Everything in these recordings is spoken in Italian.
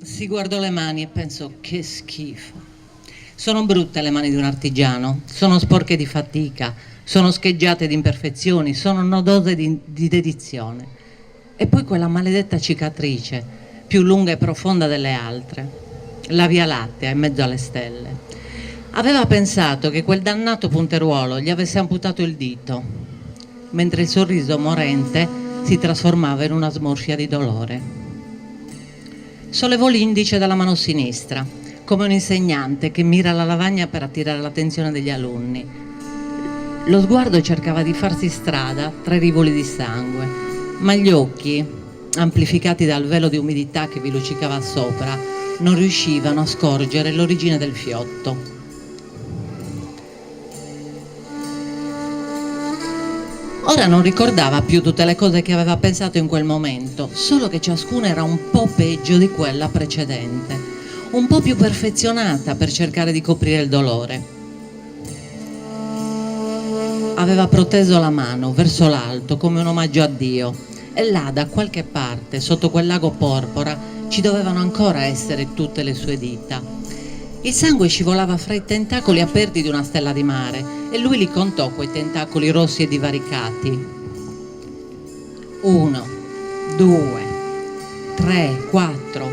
Si guardò le mani e pensò: che schifo. Sono brutte le mani di un artigiano, sono sporche di fatica, sono scheggiate di imperfezioni, sono nodose di dedizione. E poi quella maledetta cicatrice, più lunga e profonda delle altre, la Via Lattea in mezzo alle stelle. Aveva pensato che quel dannato punteruolo gli avesse amputato il dito, mentre il sorriso morente si trasformava in una smorfia di dolore. Sollevò l'indice dalla mano sinistra, come un insegnante che mira la lavagna per attirare l'attenzione degli alunni. Lo sguardo cercava di farsi strada tra i rivoli di sangue, ma gli occhi, amplificati dal velo di umidità che vi luccicava sopra, non riuscivano a scorgere l'origine del fiotto. Ora non ricordava più tutte le cose che aveva pensato in quel momento, solo che ciascuna era un po' peggio di quella precedente, un po' più perfezionata per cercare di coprire il dolore. Aveva proteso la mano verso l'alto come un omaggio a Dio, e là da qualche parte, sotto quel lago porpora, ci dovevano ancora essere tutte le sue dita. Il sangue scivolava fra i tentacoli aperti di una stella di mare e lui li contò, quei tentacoli rossi e divaricati. 1, 2, 3, 4.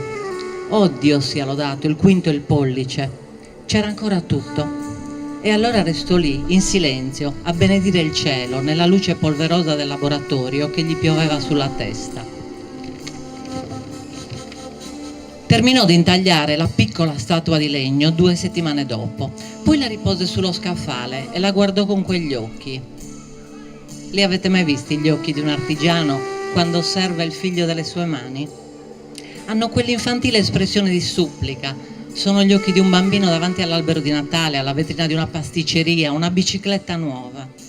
Oh Dio sia lodato, il quinto e il pollice. C'era ancora tutto. E allora restò lì, in silenzio, a benedire il cielo, nella luce polverosa del laboratorio che gli pioveva sulla testa. Terminò di intagliare la piccola statua di legno 2 settimane dopo, poi la ripose sullo scaffale e la guardò con quegli occhi. Li avete mai visti gli occhi di un artigiano quando osserva il figlio delle sue mani? Hanno quell'infantile espressione di supplica, sono gli occhi di un bambino davanti all'albero di Natale, alla vetrina di una pasticceria, una bicicletta nuova.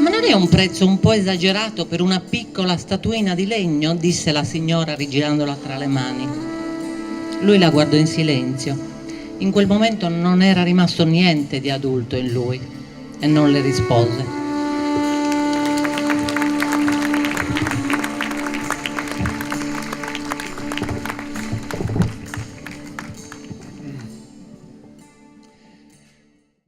Ma non è un prezzo un po' esagerato per una piccola statuina di legno? Disse la signora rigirandola tra le mani. Lui la guardò in silenzio. In quel momento non era rimasto niente di adulto in lui e non le rispose.